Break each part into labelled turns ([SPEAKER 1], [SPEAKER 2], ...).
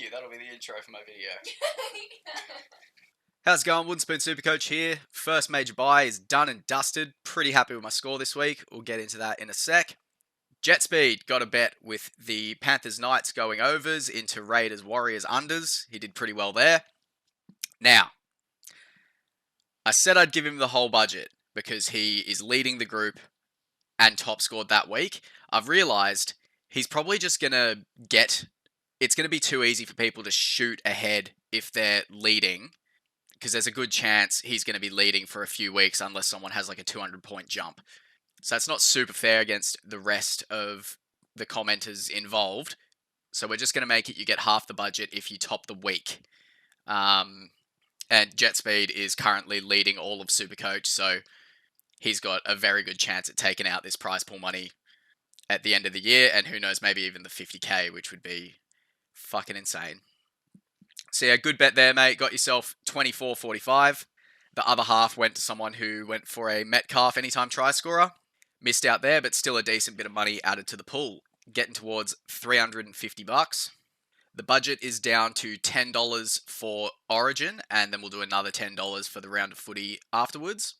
[SPEAKER 1] you. That'll be the intro for my video.
[SPEAKER 2] Yeah.
[SPEAKER 1] How's it going? Wooden Spoon Supercoach here. First major buy is done and dusted. Pretty happy with my score this week. We'll get into that in a sec. Jet Speed got a bet with the Panthers Knights going overs into Raiders Warriors unders. He did pretty well there. Now, I said I'd give him the whole budget because he is leading the group and top scored that week. I've realised he's probably just going to get... It's going to be too easy for people to shoot ahead if they're leading, because there's a good chance he's going to be leading for a few weeks unless someone has like a 200-point jump. So it's not super fair against the rest of the commenters involved. So we're just going to make it you get half the budget if you top the week. And Jet Speed is currently leading all of Supercoach, so he's got a very good chance at taking out this prize pool money at the end of the year, and who knows, maybe even the 50k, which would be fucking insane. So yeah, good bet there, mate. Got yourself 24.45. The other half went to someone who went for a Metcalf anytime try scorer. Missed out there, but still a decent bit of money added to the pool. Getting towards $350. The budget is down to $10 for Origin, and then we'll do another $10 for the round of footy afterwards.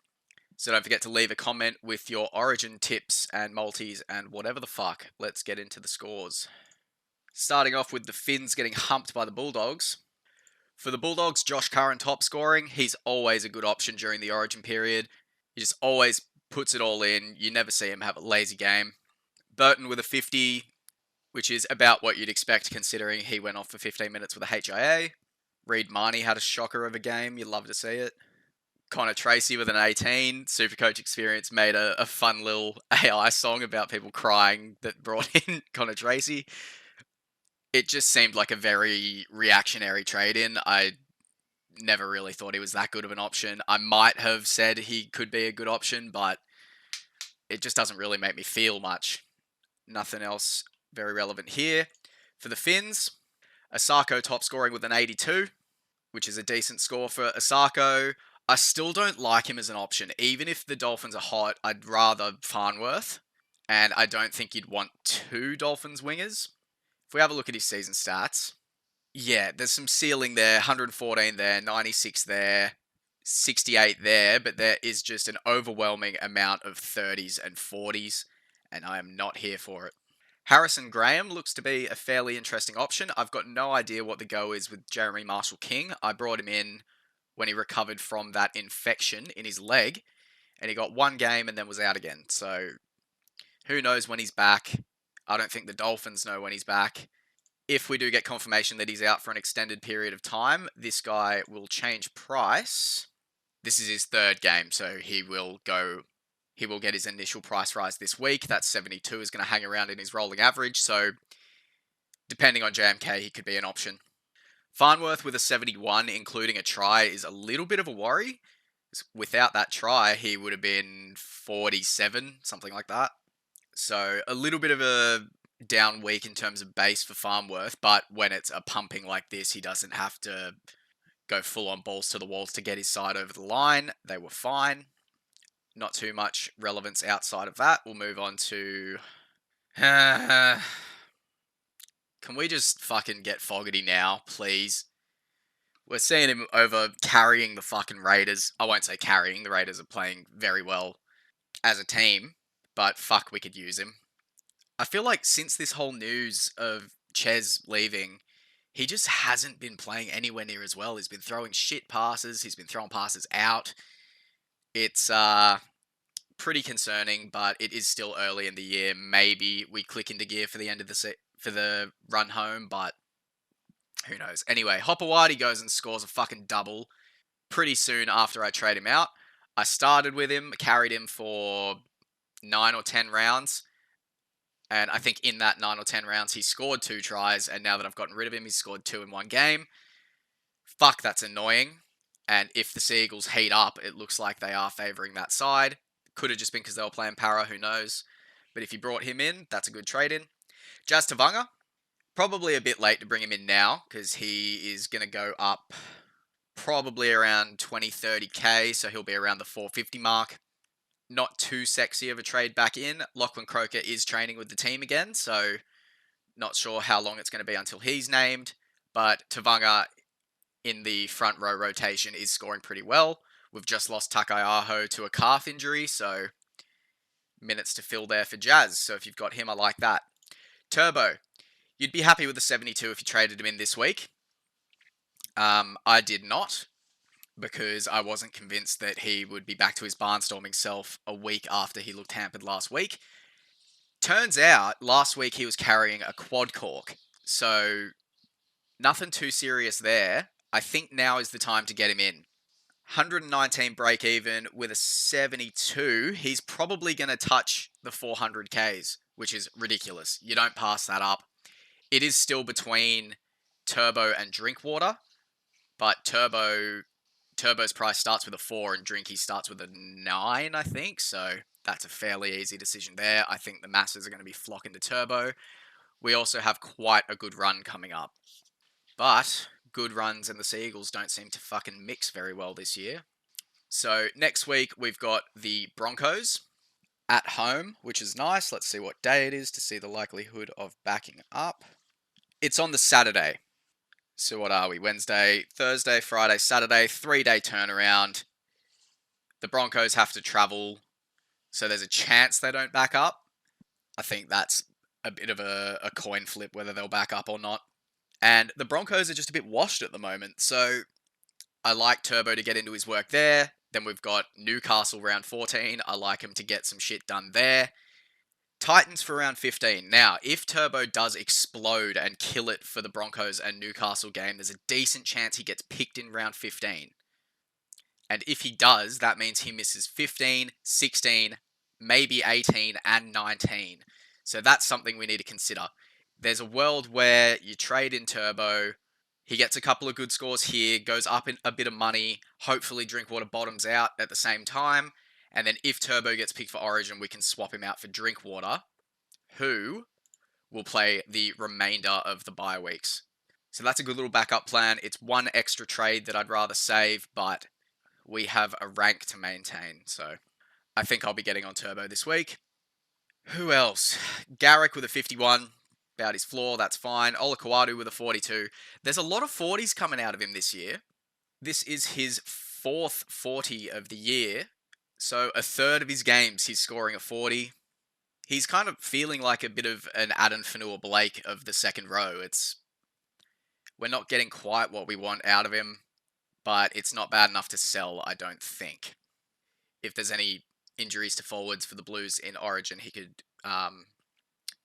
[SPEAKER 1] So don't forget to leave a comment with your Origin tips and multis and whatever the fuck. Let's get into the scores. Starting off with the Finns getting humped by the Bulldogs. For the Bulldogs, Josh Curran top scoring. He's always a good option during the Origin period. He just always puts it all in. You never see him have a lazy game. Burton with a 50, which is about what you'd expect considering he went off for 15 minutes with a HIA. Reid Marnie had a shocker of a game. You'd love to see it. Connor Tracy with an 18. Supercoach Experience made a fun little AI song about people crying that brought in Connor Tracy. It just seemed like a very reactionary trade-in. I never really thought he was that good of an option. I might have said he could be a good option, but it just doesn't really make me feel much. Nothing else very relevant here. For the Finns, Asako top scoring with an 82, which is a decent score for Asako. I still don't like him as an option. Even if the Dolphins are hot, I'd rather Farnworth. And I don't think you'd want two Dolphins wingers. If we have a look at his season stats, yeah, there's some ceiling there. 114 there, 96 there, 68 there. But there is just an overwhelming amount of 30s and 40s. And I am not here for it. Harrison Graham looks to be a fairly interesting option. I've got no idea what the go is with Jeremy Marshall-King. I brought him in when he recovered from that infection in his leg, and he got one game and then was out again. So who knows when he's back. I don't think the Dolphins know when he's back. If we do get confirmation that he's out for an extended period of time, this guy will change price. This is his third game, so he will get his initial price rise this week. That 72 is going to hang around in his rolling average, so depending on JMK, he could be an option. Farnworth with a 71, including a try, is a little bit of a worry. Without that try, he would have been 47, something like that. So a little bit of a down week in terms of base for Farnworth, but when it's a pumping like this, he doesn't have to go full on balls to the walls to get his side over the line. They were fine. Not too much relevance outside of that. We'll move on to... Can we just fucking get Fogarty now, please? We're seeing him over carrying the fucking Raiders. I won't say carrying. The Raiders are playing very well as a team, but fuck, we could use him. I feel like since this whole news of Ches leaving, he just hasn't been playing anywhere near as well. He's been throwing shit passes. He's been throwing passes out. It's pretty concerning, but it is still early in the year. Maybe we click into gear for the end of the run home, but who knows. Anyway, Hopper Whitey goes and scores a fucking double pretty soon after I trade him out. I started with him, carried him for 9 or 10 rounds, and I think in that 9 or 10 rounds he scored 2 tries, and now that I've gotten rid of him, he's scored 2 in one game. Fuck, that's annoying. And if the Seagulls heat up, it looks like they are favouring that side. Could have just been because they were playing para, who knows. But if you brought him in, that's a good trade-in. Jazz Tavanga, probably a bit late to bring him in now, because he is going to go up probably around 20, 30k, so he'll be around the 450 mark. Not too sexy of a trade back in. Lachlan Croker is training with the team again, so not sure how long it's going to be until he's named. but Tavanga in the front row rotation is scoring pretty well. We've just lost Takayaho to a calf injury, so minutes to fill there for Jazz. So if you've got him, I like that. Turbo, you'd be happy with the 72 if you traded him in this week. I did not, because I wasn't convinced that he would be back to his barnstorming self a week after he looked hampered last week. Turns out, last week he was carrying a quad cork, so nothing too serious there. I think now is the time to get him in. 119 break even with a 72. He's probably going to touch the 400 Ks, which is ridiculous. You don't pass that up. It is still between Turbo and Drinkwater, but Turbo's price starts with a 4 and Drinky starts with a 9, I think. So that's a fairly easy decision there. I think the masses are going to be flocking to Turbo. We also have quite a good run coming up. But good runs and the Seagulls don't seem to fucking mix very well this year. So next week we've got the Broncos at home, which is nice. Let's see what day it is to see the likelihood of backing up. It's on the Saturday. So what are we? Wednesday, Thursday, Friday, Saturday, 3-day turnaround. The Broncos have to travel, so there's a chance they don't back up. I think that's a bit of a coin flip whether they'll back up or not. And the Broncos are just a bit washed at the moment, so I like Turbo to get into his work there. Then we've got Newcastle round 14. I like him to get some shit done there. Titans for round 15. Now, if Turbo does explode and kill it for the Broncos and Newcastle game, there's a decent chance he gets picked in round 15. And if he does, that means he misses 15, 16, maybe 18 and 19. So that's something we need to consider. There's a world where you trade in Turbo, he gets a couple of good scores here, goes up in a bit of money, hopefully Drinkwater bottoms out at the same time, and then if Turbo gets picked for Origin, we can swap him out for Drinkwater, who will play the remainder of the bye weeks. So that's a good little backup plan. It's one extra trade that I'd rather save, but we have a rank to maintain, so I think I'll be getting on Turbo this week. Who else? Garrick with a 51. About his floor, that's fine. Olakawadu with a 42. There's a lot of 40s coming out of him this year. This is his 4th 40 of the year. So a third of his games he's scoring a 40. He's kind of feeling like a bit of an Adam Fanua-Blake of the second row. We're not getting quite what we want out of him, but it's not bad enough to sell, I don't think. If there's any injuries to forwards for the Blues in Origin, he could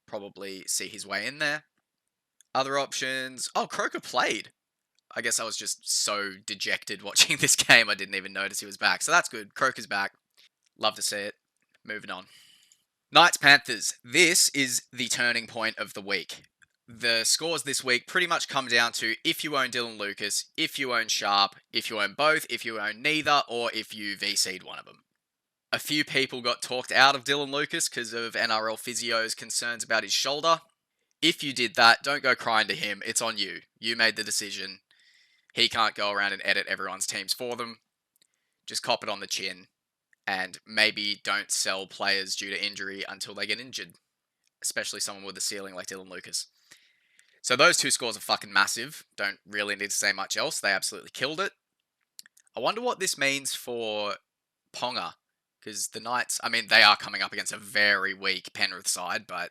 [SPEAKER 1] probably see his way in there. Other options. Oh, Croker played. I guess I was just so dejected watching this game I didn't even notice he was back. So that's good. Croker's back. Love to see it. Moving on. Knights Panthers. This is the turning point of the week. The scores this week pretty much come down to if you own Dylan Lucas, if you own Sharp, if you own both, if you own neither, or if you VC'd one of them. A few people got talked out of Dylan Lucas because of NRL Physio's concerns about his shoulder. If you did that, don't go crying to him. It's on you. You made the decision. He can't go around and edit everyone's teams for them. Just cop it on the chin. And maybe don't sell players due to injury until they get injured. Especially someone with a ceiling like Dylan Lucas. So those two scores are fucking massive. Don't really need to say much else. They absolutely killed it. I wonder what this means for Ponga. Because the Knights, I mean, they are coming up against a very weak Penrith side, but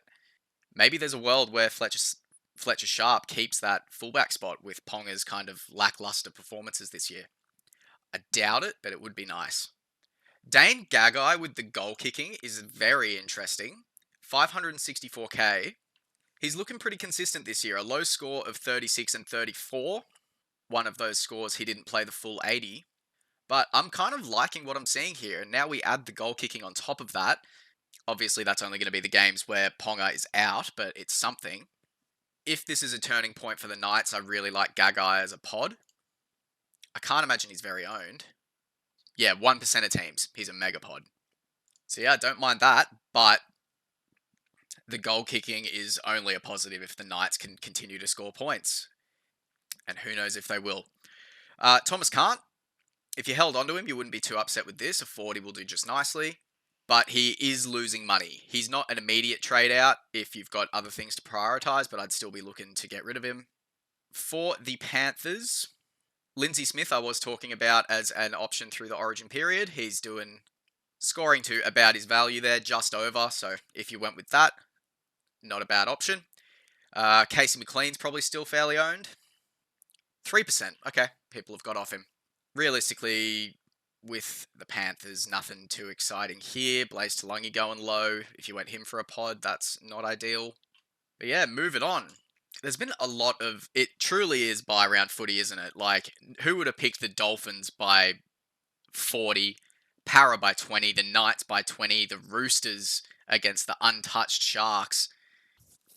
[SPEAKER 1] maybe there's a world where Fletcher Sharp keeps that fullback spot with Ponga's kind of lackluster performances this year. I doubt it, but it would be nice. Dane Gagai with the goal kicking is very interesting. 564k. He's looking pretty consistent this year. A low score of 36 and 34. One of those scores, he didn't play the full 80. But I'm kind of liking what I'm seeing here. And now we add the goal kicking on top of that. Obviously, that's only going to be the games where Ponga is out, but it's something. If this is a turning point for the Knights, I really like Gagai as a pod. I can't imagine he's very owned. Yeah, 1% of teams. He's a mega pod. So yeah, don't mind that, but the goal kicking is only a positive if the Knights can continue to score points. And who knows if they will. Thomas Kant, if you held onto him, you wouldn't be too upset with this. A 40 will do just nicely. But he is losing money. He's not an immediate trade out if you've got other things to prioritise, but I'd still be looking to get rid of him. For the Panthers, Lindsay Smith I was talking about as an option through the origin period. He's scoring to about his value there, just over. So if you went with that, not a bad option. Casey McLean's probably still fairly owned. 3%. Okay, people have got off him. Realistically, with the Panthers, nothing too exciting here. Blaze Talungi going low. If you went him for a pod, that's not ideal. But yeah, moving on. There's been a lot of... It truly is buy round footy, isn't it? Like, who would have picked the Dolphins by 40, Para by 20, the Knights by 20, the Roosters against the untouched Sharks?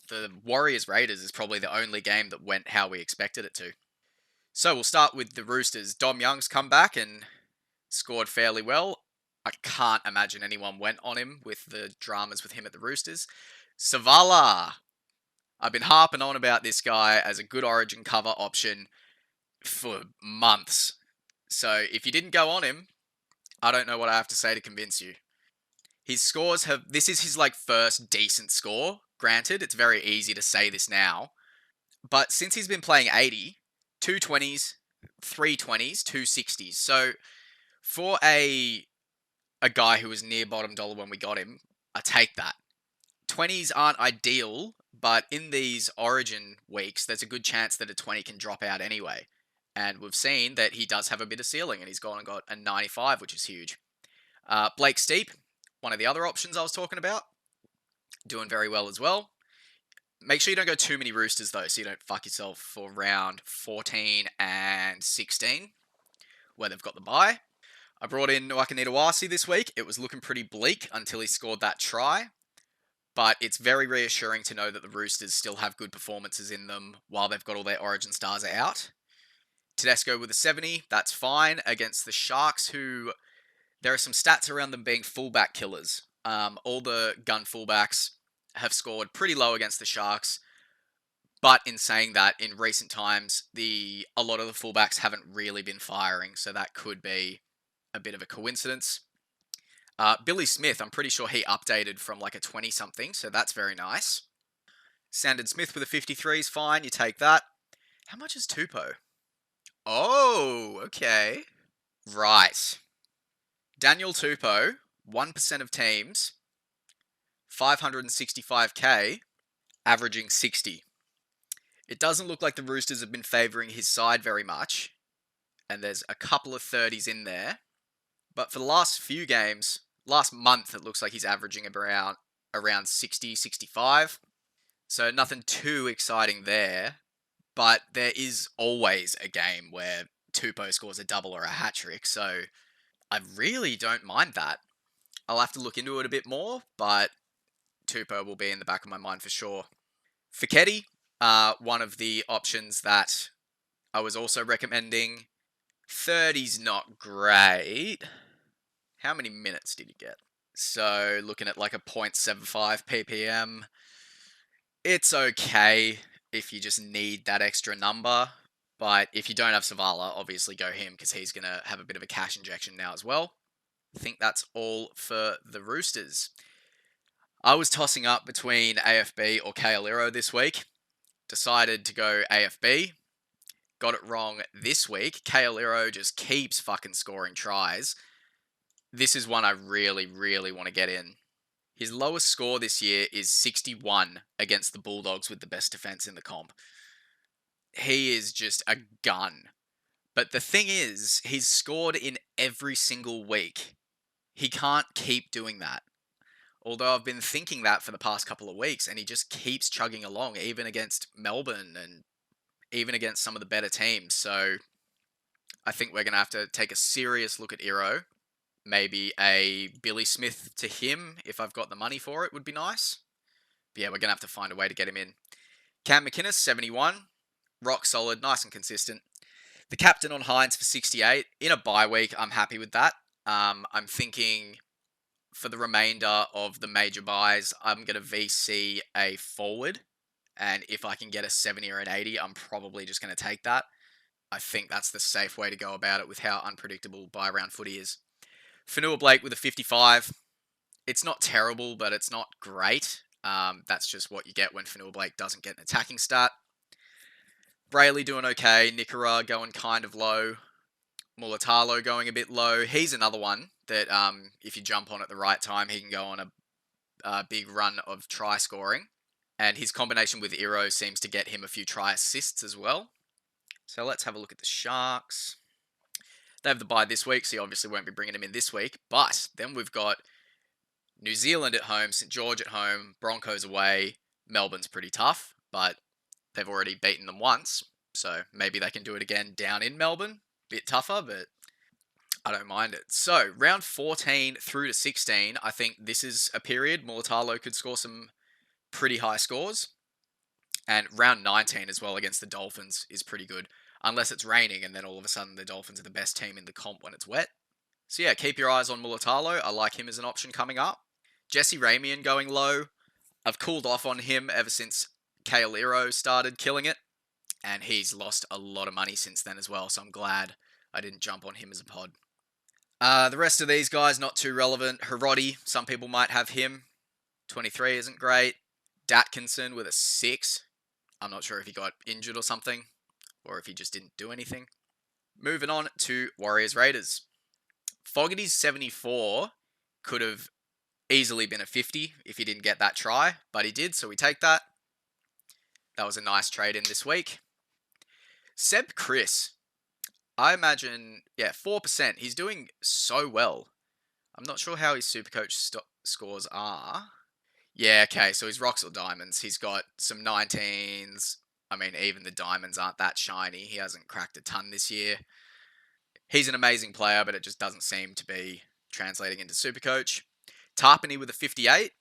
[SPEAKER 1] The Warriors-Raiders is probably the only game that went how we expected it to. So we'll start with the Roosters. Dom Young's come back and scored fairly well. I can't imagine anyone went on him with the dramas with him at the Roosters. Savala. I've been harping on about this guy as a good origin cover option for months. So if you didn't go on him, I don't know what I have to say to convince you. His scores have... This is his first decent score. Granted, it's very easy to say this now. But since he's been playing 80, 220s, 320s, 260s. So for a guy who was near bottom dollar when we got him, I take that. 20s aren't ideal, but in these origin weeks, there's a good chance that a 20 can drop out anyway. And we've seen that he does have a bit of ceiling, and he's gone and got a 95, which is huge. Blake Steep, one of the other options I was talking about, doing very well as well. Make sure you don't go too many Roosters, though, so you don't fuck yourself for round 14 and 16, where they've got the bye. I brought in Nuakanitawasi this week. It was looking pretty bleak until he scored that try. But it's very reassuring to know that the Roosters still have good performances in them while they've got all their origin stars out. Tedesco with a 70, that's fine. Against the Sharks, who... There are some stats around them being fullback killers. All the gun fullbacks have scored pretty low against the Sharks. But in saying that, in recent times, a lot of the fullbacks haven't really been firing. So that could be a bit of a coincidence. Billy Smith, I'm pretty sure he updated from a 20-something, so that's very nice. Sandon Smith with a 53 is fine, you take that. How much is Tupou? Oh, okay. Right. Daniel Tupou, 1% of teams, 565k, averaging 60. It doesn't look like the Roosters have been favouring his side very much, and there's a couple of 30s in there. But for the last few games... Last month, it looks like he's averaging around 60, 65. So nothing too exciting there. But there is always a game where Tupou scores a double or a hat-trick. So I really don't mind that. I'll have to look into it a bit more, but Tupou will be in the back of my mind for sure. Fiketti, one of the options that I was also recommending. 30's not great. How many minutes did he get? So, looking at a 0.75 ppm. It's okay if you just need that extra number. But if you don't have Savala, obviously go him because he's going to have a bit of a cash injection now as well. I think that's all for the Roosters. I was tossing up between AFB or Kaoliro this week. Decided to go AFB. Got it wrong this week. Kaoliro just keeps fucking scoring tries. This is one I really, really want to get in. His lowest score this year is 61 against the Bulldogs with the best defense in the comp. He is just a gun. But the thing is, he's scored in every single week. He can't keep doing that. Although I've been thinking that for the past couple of weeks, and he just keeps chugging along, even against Melbourne and even against some of the better teams. So I think we're going to have to take a serious look at Iro. Maybe a Billy Smith to him, if I've got the money for it, would be nice. But yeah, we're going to have to find a way to get him in. Cam McInnes, 71. Rock solid, nice and consistent. The captain on Hines for 68. In a bye week, I'm happy with that. I'm thinking for the remainder of the major buys, I'm going to VC a forward. And if I can get a 70 or an 80, I'm probably just going to take that. I think that's the safe way to go about it with how unpredictable buy round footy is. Fanua Blake with a 55. It's not terrible, but it's not great. That's just what you get when Fanua Blake doesn't get an attacking stat. Brayley doing okay. Nickera going kind of low. Mulatalo going a bit low. He's another one that if you jump on at the right time, he can go on a big run of try scoring. And his combination with Iro seems to get him a few try assists as well. So let's have a look at the Sharks. They have the bye this week, so you obviously won't be bringing him in this week. But then we've got New Zealand at home, St. George at home, Broncos away. Melbourne's pretty tough, but they've already beaten them once. So maybe they can do it again down in Melbourne. Bit tougher, but I don't mind it. So round 14 through to 16, I think this is a period Mulatalo could score some pretty high scores. And round 19 as well against the Dolphins is pretty good. Unless it's raining and then all of a sudden the Dolphins are the best team in the comp when it's wet. So yeah, keep your eyes on Mulatalo. I like him as an option coming up. Jesse Ramian going low. I've cooled off on him ever since Kale Iro started killing it. And he's lost a lot of money since then as well. So I'm glad I didn't jump on him as a pod. The rest of these guys, not too relevant. Hiroti, some people might have him. 23 isn't great. Datkinson with a 6. I'm not sure if he got injured or something, or if he just didn't do anything. Moving on to Warriors Raiders. Fogarty's 74 could have easily been a 50 if he didn't get that try, but he did, so we take that. That was a nice trade in this week. Seb Chris, I imagine, 4%. He's doing so well. I'm not sure how his Supercoach scores are. Yeah, okay, so he's rocks or diamonds. He's got some 19s. I mean, even the diamonds aren't that shiny. He hasn't cracked a ton this year. He's an amazing player, but it just doesn't seem to be translating into Supercoach. Tarpany with a 58.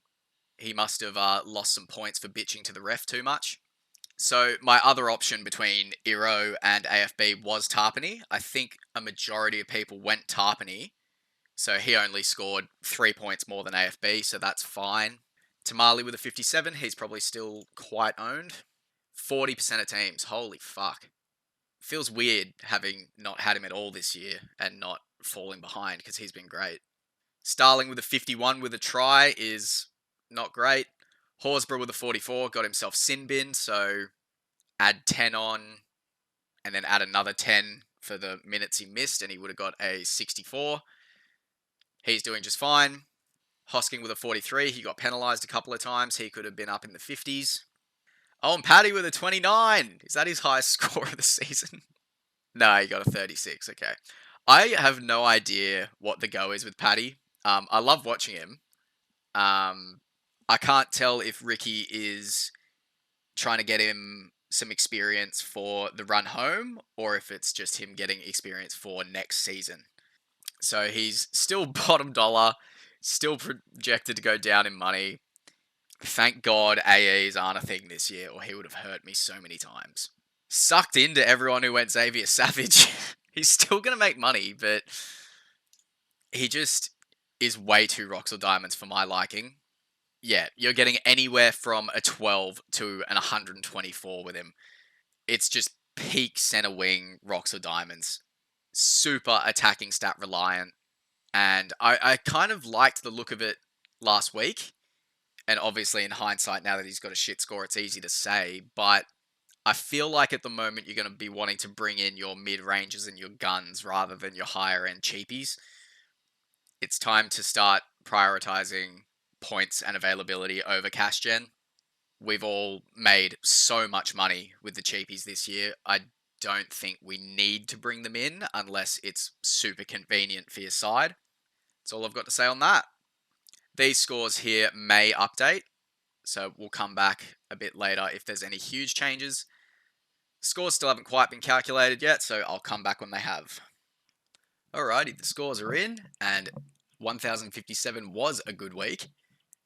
[SPEAKER 1] He must have lost some points for bitching to the ref too much. So my other option between Iro and AFB was Tarpany. I think a majority of people went Tarpany. So he only scored 3 points more than AFB, so that's fine. Tamale with a 57, he's probably still quite owned. 40% of teams, holy fuck. Feels weird having not had him at all this year and not falling behind because he's been great. Starling with a 51 with a try is not great. Horsburgh with a 44 got himself sin bin, so add 10 on and then add another 10 for the minutes he missed and he would have got a 64. He's doing just fine. Hosking with a 43, he got penalised a couple of times. He could have been up in the 50s. Oh, and Paddy with a 29. Is that his highest score of the season? No, he got a 36. Okay. I have no idea what the go is with Paddy. I love watching him. I can't tell if Ricky is trying to get him some experience for the run home or if it's just him getting experience for next season. So he's still bottom dollar, still projected to go down in money. Thank God AEs aren't a thing this year, or he would have hurt me so many times. Sucked into everyone who went Xavier Savage. He's still going to make money, but he just is way too rocks or diamonds for my liking. Yeah, you're getting anywhere from a 12 to an 124 with him. It's just peak center wing rocks or diamonds. Super attacking stat reliant. And I kind of liked the look of it last week. And obviously in hindsight, now that he's got a shit score, it's easy to say. But I feel like at the moment you're going to be wanting to bring in your mid-ranges and your guns rather than your higher-end cheapies. It's time to start prioritizing points and availability over cash gen. We've all made so much money with the cheapies this year. I don't think we need to bring them in unless it's super convenient for your side. That's all I've got to say on that. These scores here may update, so we'll come back a bit later if there's any huge changes. Scores still haven't quite been calculated yet, so I'll come back when they have. Alrighty, the scores are in, and 1057 was a good week.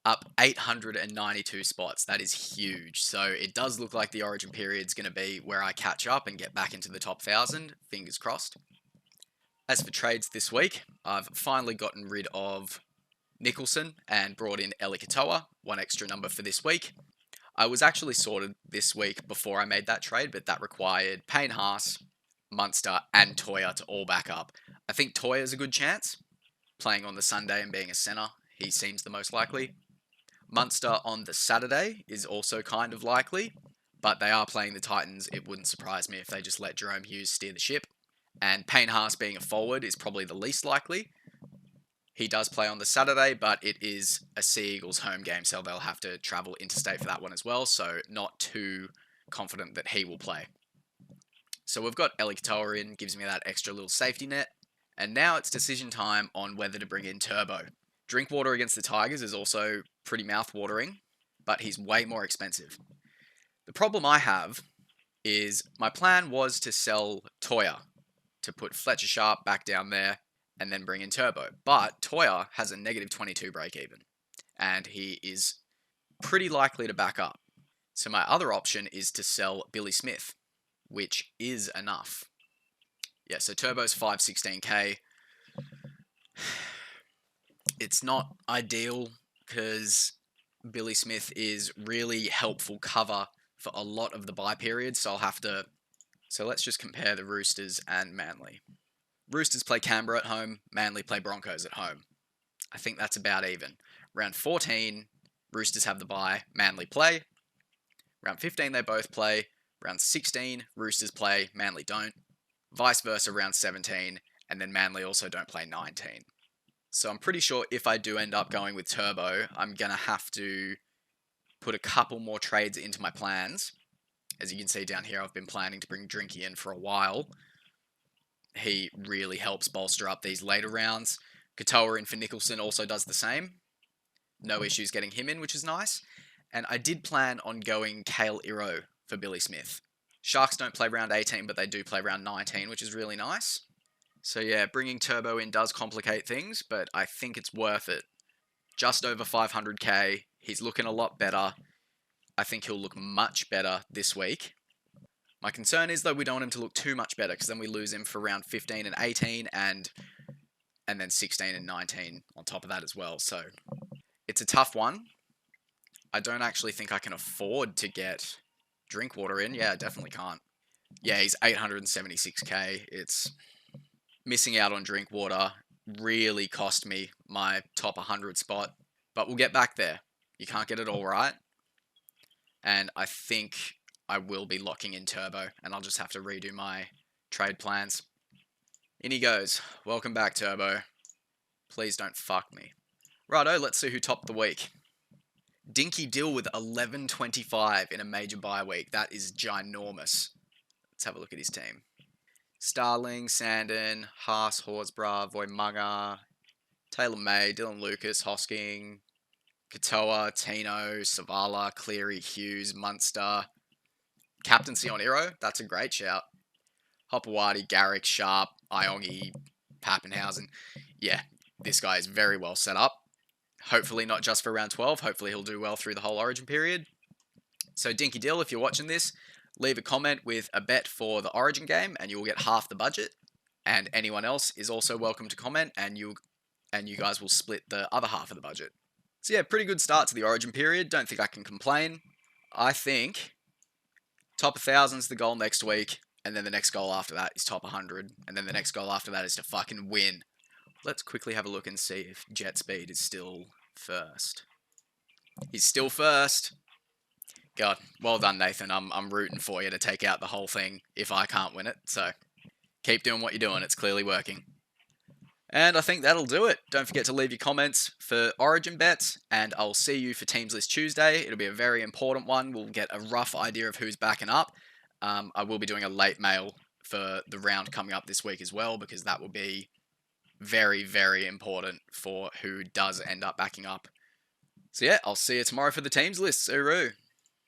[SPEAKER 1] Up 892 spots. That is huge. So it does look like the origin period is going to be where I catch up and get back into the top 1,000. Fingers crossed. As for trades this week, I've finally gotten rid of Nicholson and brought in Eli Katoa, one extra number for this week. I was actually sorted this week before I made that trade, but that required Payne Haas, Munster, and Toya to all back up. I think Toya's a good chance, playing on the Sunday and being a centre. He seems the most likely. Munster on the Saturday is also kind of likely. but they are playing the Titans. It wouldn't surprise me if they just let Jerome Hughes steer the ship. And Payne Haas being a forward is probably the least likely. He does play on the Saturday, but it is a Sea Eagles home game, so they'll have to travel interstate for that one as well, so not too confident that he will play. So we've got Eli Katoa in, gives me that extra little safety net. And now it's decision time on whether to bring in Turbo. Drinkwater against the Tigers is also pretty mouth-watering, but he's way more expensive. The problem I have is my plan was to sell Toya, to put Fletcher Sharp back down there, and then bring in Turbo. But Toya has a negative 22 break even, and he is pretty likely to back up. So my other option is to sell Billy Smith, which is enough. Yeah, so Turbo's 516k. It's not ideal because Billy Smith is really helpful cover for a lot of the bye period, so I'll have to... So let's just compare the Roosters and Manly. Roosters play Canberra at home, Manly play Broncos at home. I think that's about even. Round 14, Roosters have the bye, Manly play. Round 15, they both play. Round 16, Roosters play, Manly don't. Vice versa, round 17, and then Manly also don't play 19. So I'm pretty sure if I do end up going with Turbo, I'm going to have to put a couple more trades into my plans. As you can see down here, I've been planning to bring Drinky in for a while. He really helps bolster up these later rounds. Katoa in for Nicholson also does the same. No issues getting him in, which is nice. And I did plan on going Kale Iro for Billy Smith. Sharks don't play round 18, but they do play round 19, which is really nice. So yeah, bringing Turbo in does complicate things, but I think it's worth it. Just over 500k, he's looking a lot better. I think he'll look much better this week. My concern is, though, we don't want him to look too much better, because then we lose him for round 15 and 18, and then 16 and 19 on top of that as well. So it's a tough one. I don't actually think I can afford to get Drinkwater in. Yeah, I definitely can't. Yeah, he's 876k. It's missing out on Drinkwater really cost me my top 100 spot, but we'll get back there. You can't get it all right. And I think I will be locking in Turbo, and I'll just have to redo my trade plans. In he goes. Welcome back, Turbo. Please don't fuck me. Righto, let's see who topped the week. Dinky Dill with 1125 in a major bye week. That is ginormous. Let's have a look at his team. Starling, Sandon, Haas, Horsburgh, Voimunga, Taylor May, Dylan Lucas, Hosking, Katoa, Tino, Savala, Cleary, Hughes, Munster. Captaincy on Iro, that's a great shout. Hopewadi, Garrick, Sharp, Iongi, Pappenhausen. Yeah, this guy is very well set up. Hopefully not just for round 12. Hopefully he'll do well through the whole Origin period. So Dinky Dill, if you're watching this, leave a comment with a bet for the Origin game and you will get half the budget. And anyone else is also welcome to comment and you guys will split the other half of the budget. So yeah, pretty good start to the Origin period. Don't think I can complain. I think top 1,000 is the goal next week, and then the next goal after that is top 100, and then the next goal after that is to fucking win. Let's quickly have a look and see if Jet Speed is still first. He's still first. God, well done, Nathan. I'm rooting for you to take out the whole thing if I can't win it, so keep doing what you're doing. It's clearly working. And I think that'll do it. Don't forget to leave your comments for Origin bets, and I'll see you for Teams List Tuesday. It'll be a very important one. We'll get a rough idea of who's backing up. I will be doing a late mail for the round coming up this week as well, because that will be very, very important for who does end up backing up. So yeah, I'll see you tomorrow for the Teams List. Hooroo!